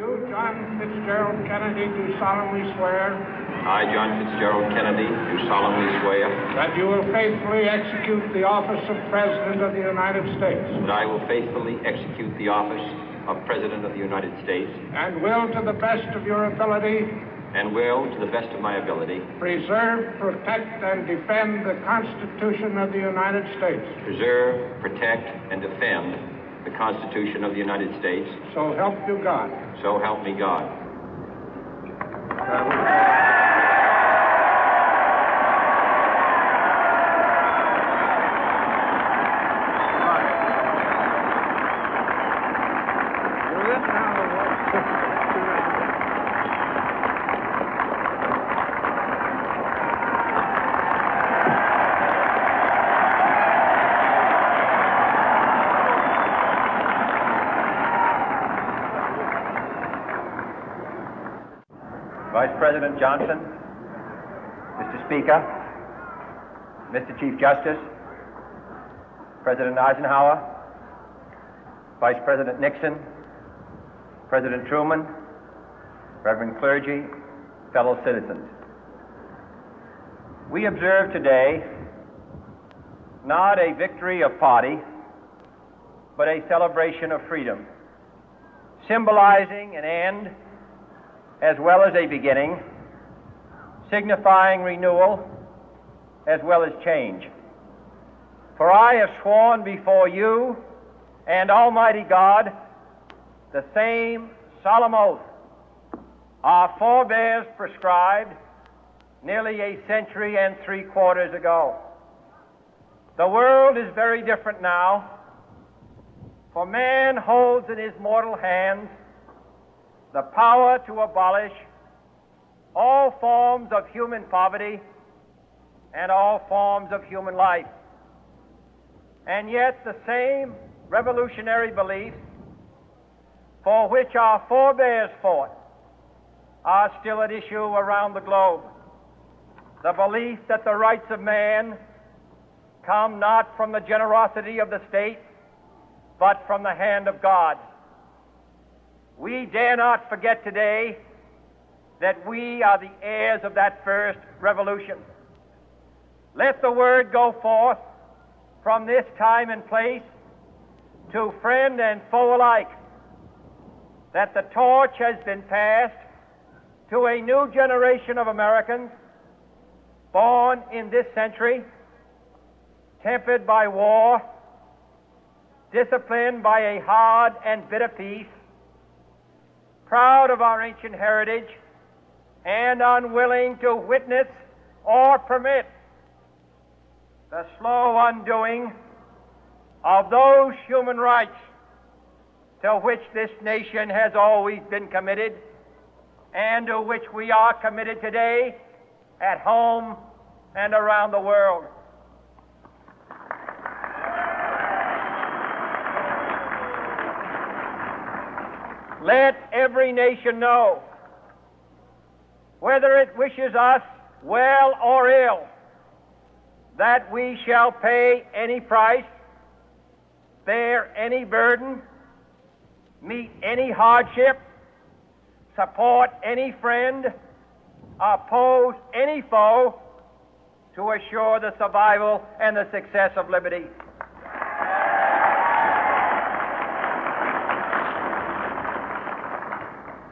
You, John Fitzgerald Kennedy, do solemnly swear. I, John Fitzgerald Kennedy, do solemnly swear. That you will faithfully execute the office of President of the United States. That I will faithfully execute the office of President of the United States. And will, to the best of your ability. And will, to the best of my ability. Preserve, protect, and defend the Constitution of the United States. Preserve, protect, and defend the Constitution of the United States. So help you God. So help me God. Vice President Johnson, Mr. Speaker, Mr. Chief Justice, President Eisenhower, Vice President Nixon, President Truman, Reverend clergy, fellow citizens. We observe today not a victory of party, but a celebration of freedom, symbolizing an end as well as a beginning, signifying renewal as well as change. For I have sworn before you and Almighty God the same solemn oath our forebears prescribed nearly a century and 3/4 ago. The world is very different now, for man holds in his mortal hands the power to abolish all forms of human poverty and all forms of human life. And yet the same revolutionary beliefs for which our forebears fought are still at issue around the globe. The belief that the rights of man come not from the generosity of the state, but from the hand of God. We dare not forget today that we are the heirs of that first revolution. Let the word go forth from this time and place to friend and foe alike that the torch has been passed to a new generation of Americans born in this century, tempered by war, disciplined by a hard and bitter peace, proud of our ancient heritage, and unwilling to witness or permit the slow undoing of those human rights to which this nation has always been committed and to which we are committed today at home and around the world. Let every nation know, whether it wishes us well or ill, that we shall pay any price, bear any burden, meet any hardship, support any friend, oppose any foe to assure the survival and the success of liberty.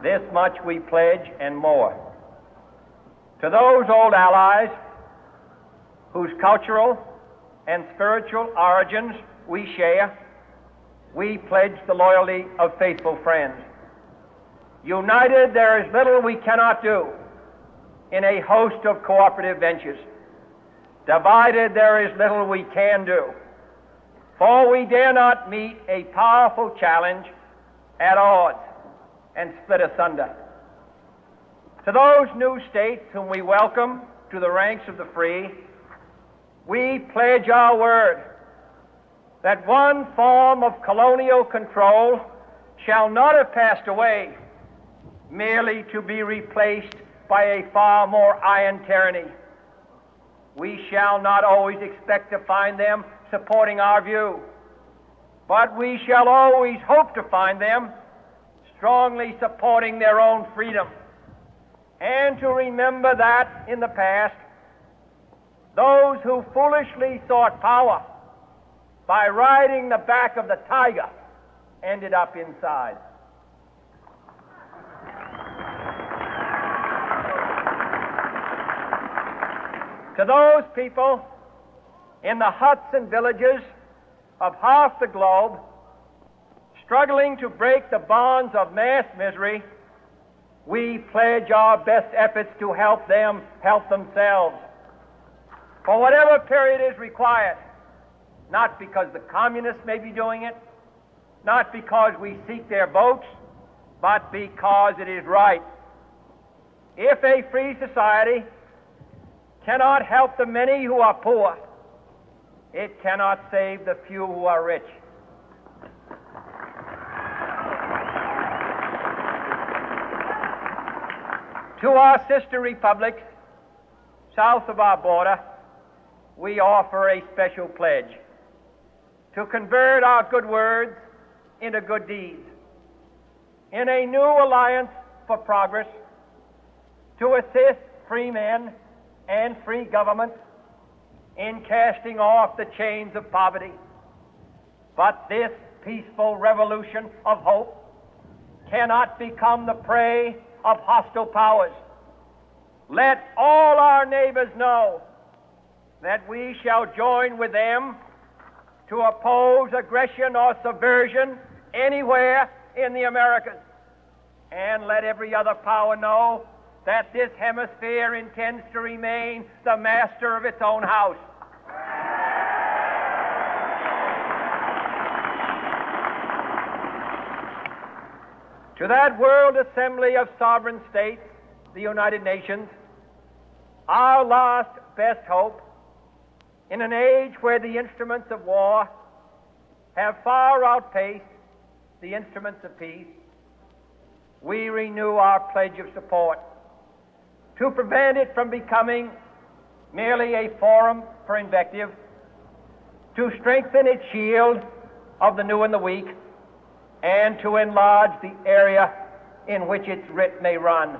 This much we pledge and more. To those old allies whose cultural and spiritual origins we share, we pledge the loyalty of faithful friends. United, there is little we cannot do in a host of cooperative ventures. Divided, there is little we can do, for we dare not meet a powerful challenge at odds and split asunder. To those new states whom we welcome to the ranks of the free, we pledge our word that one form of colonial control shall not have passed away merely to be replaced by a far more iron tyranny. We shall not always expect to find them supporting our view, but we shall always hope to find them strongly supporting their own freedom, and to remember that in the past, those who foolishly sought power by riding the back of the tiger ended up inside. To those people in the huts and villages of half the globe struggling to break the bonds of mass misery, we pledge our best efforts to help them help themselves for whatever period is required, not because the communists may be doing it, not because we seek their votes, but because it is right. If a free society cannot help the many who are poor, it cannot save the few who are rich. To our sister republics south of our border, we offer a special pledge to convert our good words into good deeds, in a new alliance for progress, to assist free men and free governments in casting off the chains of poverty. But this peaceful revolution of hope cannot become the prey of hostile powers. Let all our neighbors know that we shall join with them to oppose aggression or subversion anywhere in the Americas. And let every other power know that this hemisphere intends to remain the master of its own house. To that World Assembly of Sovereign States, the United Nations, our last best hope, in an age where the instruments of war have far outpaced the instruments of peace, we renew our pledge of support to prevent it from becoming merely a forum for invective, to strengthen its shield of the new and the weak, and to enlarge the area in which its writ may run.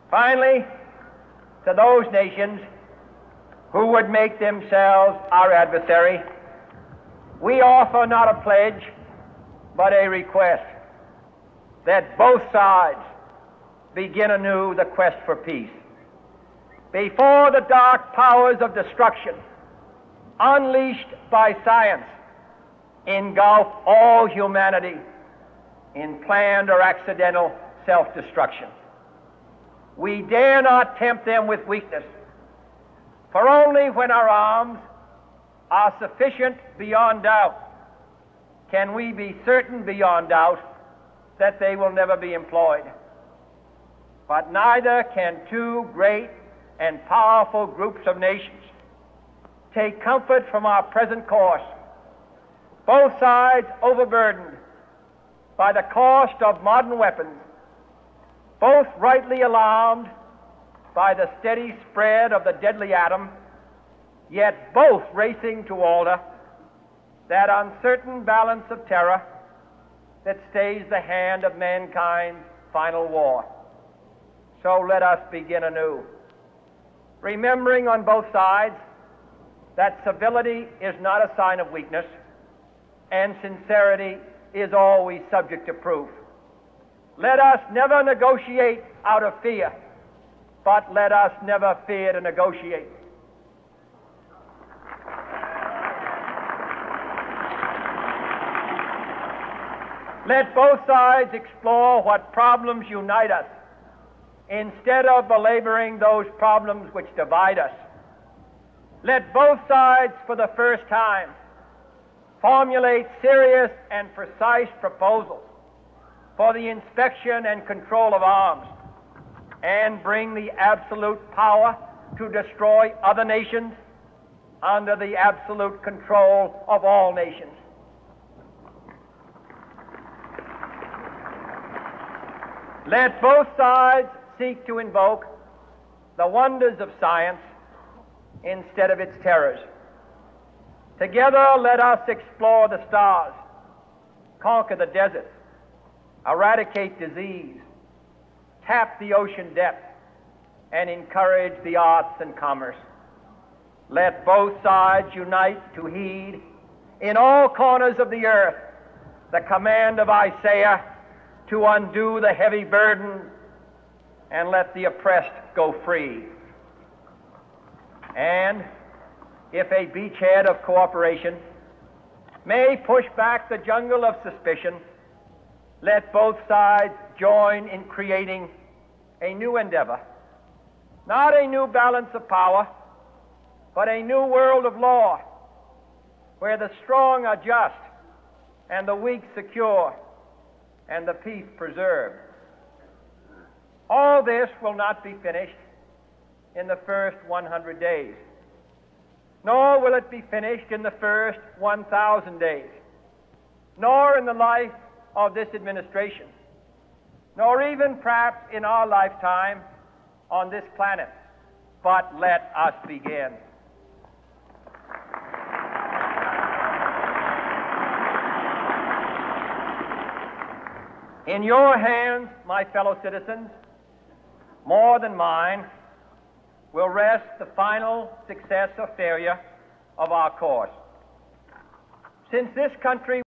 Finally, to those nations who would make themselves our adversary, we offer not a pledge, but a request that both sides begin anew the quest for peace. Before the dark powers of destruction, unleashed by science, engulf all humanity in planned or accidental self-destruction, we dare not tempt them with weakness, for only when our arms are sufficient beyond doubt can we be certain beyond doubt that they will never be employed. But neither can two great and powerful groups of nations take comfort from our present course, both sides overburdened by the cost of modern weapons, both rightly alarmed by the steady spread of the deadly atom, yet both racing to alter that uncertain balance of terror that stays the hand of mankind's final war. So let us begin anew, remembering on both sides that civility is not a sign of weakness, and sincerity is always subject to proof. Let us never negotiate out of fear, but let us never fear to negotiate. Let both sides explore what problems unite us, instead of belaboring those problems which divide us. Let both sides, for the first time, formulate serious and precise proposals for the inspection and control of arms, and bring the absolute power to destroy other nations under the absolute control of all nations. Let both sides seek to invoke the wonders of science instead of its terrors. Together, let us explore the stars, conquer the deserts, eradicate disease, tap the ocean depths, and encourage the arts and commerce. Let both sides unite to heed in all corners of the earth the command of Isaiah to undo the heavy burden and let the oppressed go free. And if a beachhead of cooperation may push back the jungle of suspicion, let both sides join in creating a new endeavor, not a new balance of power, but a new world of law, where the strong are just and the weak secure and the peace preserved. All this will not be finished in the first 100 days, nor will it be finished in the first 1,000 days, nor in the life of this administration, nor even perhaps in our lifetime on this planet. But let us begin. In your hands, my fellow citizens, more than mine, will rest the final success or failure of our course. Since this country